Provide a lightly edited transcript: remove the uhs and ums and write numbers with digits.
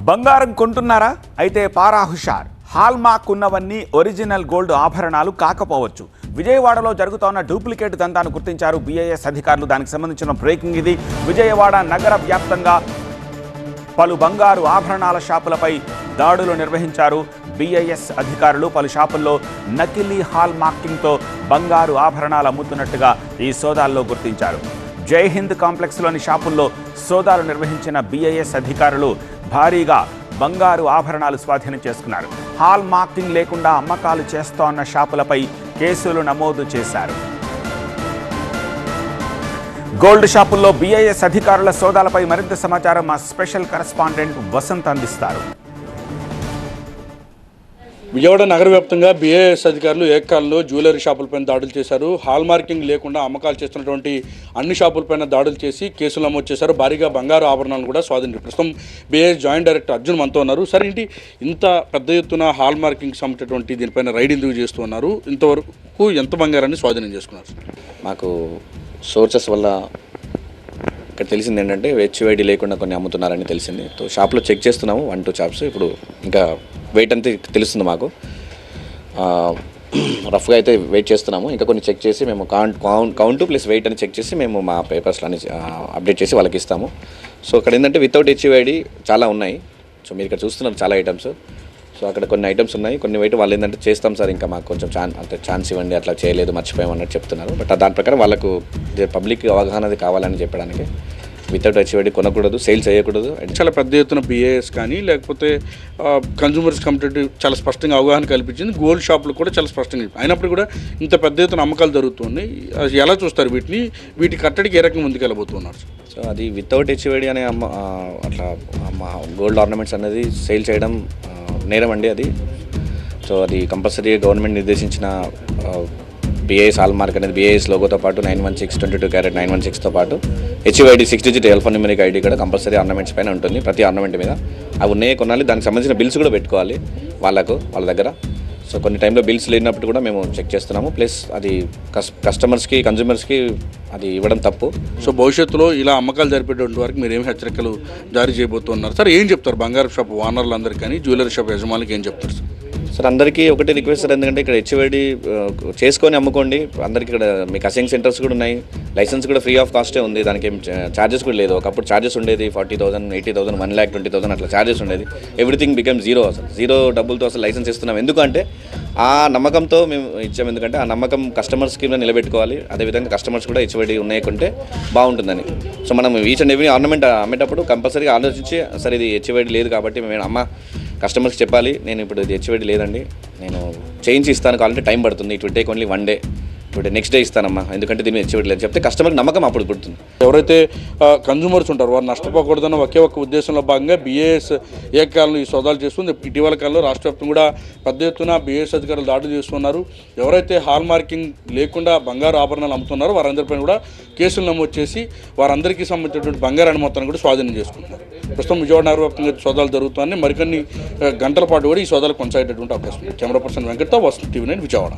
బంగారం కొంటున్నారా? అయితే పారా హుషార్. Hall mark ఉన్నవన్నీ ఒరిజినల్ గోల్డ్ ఆభరణాలు కాకపోవచ్చు. విజయవాడలో జరుగుతున్న డూప్లికేట్ దందాను గుర్తించారు BIS అధికారులు. దానికి సంబంధించిన బ్రేకింగ్ ఇది. విజయవాడ నగర వ్యాప్తంగా పలు బంగారు ఆభరణాల షాపులపై దాడులు నిర్వహించారు BIS అధికారులు. పలు షాపుల్లో నకిలీ హాల్ మార్కింగ్తో బంగారు ఆభరణాలు అమ్ముతున్నట్టుగా ఈ సోదాల్లో గుర్తించారు. జై హింద్ కాంప్లెక్స్లోని షాపుల్లో సోదాలు నిర్వహించిన BIS అధికారులు భారీగా బంగారు ఆభరణాలు స్వాధీనం చేసుకున్నారు. హాల్ మార్కింగ్ లేకుండా అమ్మకాలు చేస్తోన్న షాపులపై కేసులు నమోదు చేశారు. గోల్డ్ షాపుల్లో BIS అధికారుల సోదాలపై మరింత సమాచారం మా స్పెషల్ కరెస్పాండెంట్ వసంత్ అందిస్తారు. విజయవాడ నగర వ్యాప్తంగా BIS అధికారులు ఏకకాలంలో జ్యువెలరీ షాపులపైన దాడులు చేశారు. హాల్ మార్కింగ్ లేకుండా అమ్మకాలు చేస్తున్నటువంటి అన్ని షాపులపైన దాడులు చేసి కేసులు నమోదు చేశారు. భారీగా బంగారు ఆభరణాలు కూడా స్వాధీనం. ప్రస్తుతం BIS జాయింట్ డైరెక్టర్ అర్జున్ మనతో ఉన్నారు. సరే, ఏంటి ఇంత పెద్ద ఎత్తున హాల్ మార్కింగ్ సంబంధించినటువంటి దీనిపైన రైడ్ ఎందుకు చేస్తూ ఉన్నారు? ఇంతవరకు ఎంత బంగారాన్ని స్వాధీనం చేసుకున్నారు? మాకు సోర్సెస్ వల్ల ఇక్కడ తెలిసింది ఏంటంటే HYD లేకుండా కొన్ని అమ్ముతున్నారని తెలిసింది. సో షాప్లో చెక్ చేస్తున్నాము 1-2 షాప్స్. ఇప్పుడు ఇంకా వెయిట్ అంతే తెలుస్తుంది మాకు. రఫ్గా అయితే వెయిట్ చేస్తున్నాము. ఇంకా కొన్ని చెక్ చేసి మేము కౌంట్ ప్లస్ వెయిట్ అని చెక్ చేసి మేము మా పేపర్స్లో అన్ని అప్డేట్ చేసి వాళ్ళకి ఇస్తాము. సో అక్కడ ఏంటంటే వితౌట్ HYD చాలా ఉన్నాయి. సో మీరు ఇక్కడ చూస్తున్నారు చాలా ఐటమ్స్. సో అక్కడ కొన్ని ఐటమ్స్ ఉన్నాయి, కొన్ని వెయిట్ వాళ్ళు ఏంటంటే చేస్తాం సార్, ఇంకా మాకు కొంచెం ఛాన్స్ ఇవ్వండి, అట్లా చేయలేదు మర్చిపోయాం అన్నట్టు చెప్తున్నారు. బట్ దాని ప్రకారం వాళ్ళకు పబ్లిక్ అవగాహన కావాలని చెప్పడానికి వితౌట్ HYD కొనకూడదు, సేల్ చేయకూడదు. చాలా పెద్ద ఎత్తున BIS కానీ లేకపోతే కన్జ్యూమర్స్ కమిటీ చాలా స్పష్టంగా అవగాహన కల్పించింది. గోల్డ్ షాపులు కూడా చాలా స్పష్టంగా అయినప్పుడు కూడా ఇంత పెద్ద ఎత్తున అమ్మకాలు జరుగుతున్నాయి. ఎలా చూస్తారు వీటిని? వీటి కట్టడికి ఏ రకంగా ముందుకెళ్ళబోతున్నారు? సో అది వితౌట్ HYD అనే అట్లా గోల్డ్ ఆర్నమెంట్స్ అనేది సేల్ చేయడం నేరం అండి అది. సో అది కంపల్సరీ గవర్నమెంట్ నిర్దేశించిన BIS హాల్ మార్క్ అనేది BIS లోగోతో పాటు 916 22 క్యారెట్ 916తో పాటు HYD 6 డిజిట్ ఆల్ఫాన్యూమరిక్ ID కూడా కంపల్సరీ ఆర్నమెంట్స్ పైన ఉంటుంది. ప్రతి ఆర్నమెంట్ మీద అవి ఉన్నాయే కొనాలి. దానికి సంబంధించిన బిల్స్ కూడా పెట్టుకోవాలి వాళ్ళ దగ్గర. సో కొన్ని టైంలో బిల్స్ లేనప్పుడు కూడా మేము చెక్ చేస్తున్నాము. ప్లస్ అది కస్టమర్స్కి కన్జ్యూమర్స్కి అది ఇవ్వడం తప్పు. సో భవిష్యత్తులో ఇలా అమ్మకాలు జరిపేటువంటి వరకు మీరు ఏం హెచ్చరికలు జారీ చేయబోతున్నారు సార్? ఏం చెప్తారు బంగారు షాప్ ఓనర్లందరికీ కానీ జ్యువెలరీ షాప్ యజమానికి ఏం చెప్తారు సార్? సార్ అందరికీ ఒకటే రిక్వెస్ట్ సార్, ఎందుకంటే ఇక్కడ HYD చేసుకొని అమ్ముకోండి. అందరికీ ఇక్కడ మీకు అసెంగ్ సెంటర్స్ కూడా ఉన్నాయి, లైసెన్స్ కూడా ఫ్రీ ఆఫ్ కాస్టే ఉంది, దానికి ఏం ఛార్జెస్ కూడా లేదు. ఒకప్పుడు ఛార్జెస్ ఉండేది 40,000, 80,000, 1,20,000 అట్లా ఛార్జెస్ ఉండేది. Everything become zero. అసలు జీరో డబ్బులతో అసలు లైసెన్స్ ఇస్తున్నాం. ఎందుకంటే ఆ నమ్మకంతో మేము ఇచ్చాము. ఎందుకంటే ఆ నమ్మకం కస్టమర్స్కి నిలబెట్టుకోవాలి. అదేవిధంగా కస్టమర్స్ కూడా HYD ఉన్నాయకుంటే బాగుంటుందని. సో మనం ఈచ్ అండ్ ఎవ్రీ ఆర్నమెంట్ అమ్మేటప్పుడు కంపల్సరీగా ఆలోచించి సరే ఇది HYD లేదు కాబట్టి మేము కస్టమర్స్కి చెప్పాలి, నేను ఇప్పుడు ఇది HYD లేదండి, నేను చేంజ్ ఇస్తాను, కావాలంటే టైం పడుతుంది, it will take only 1 day, ఇప్పుడు నెక్స్ట్ డే ఇస్తానమ్మా, ఎందుకంటే దీన్ని HYD లేదు చెప్తే కస్టమర్కి నమ్మకం అప్పుడు పుడుతుంది. ఎవరైతే కన్జ్యూమర్స్ ఉంటారో వారు నష్టపోకూడదన్న ఒకే ఒక్క ఉద్దేశంలో భాగంగా BIS ఏకకాలంలో ఈ సోదాలు చేస్తుంది. ఇటీవల కాలంలో రాష్ట్ర వ్యాప్తంగా కూడా పెద్ద ఎత్తున BIS అధికారులు దాడులు చేస్తున్నారు. ఎవరైతే హాల్ మార్కింగ్ లేకుండా బంగారు ఆభరణాలు అమ్ముతున్నారో వారందరిపైన కూడా కేసులు నమోదు చేసి వారందరికీ సంబంధించినటువంటి బంగారాన్ని మొత్తాన్ని కూడా స్వాధీనం చేసుకుంటున్నారు. ప్రస్తుతం విజయవాడ నగర వ్యాప్తంగా సోదాలు జరుగుతున్నాయి. మరికొన్ని గంటల పాటు కూడా ఈ సోదాలు కొనసాగేటటువంటి అవకాశం ఉంది. కెమెరా పర్సన్ వెంకట్తో వసంత్ TV9 విజయవాడ.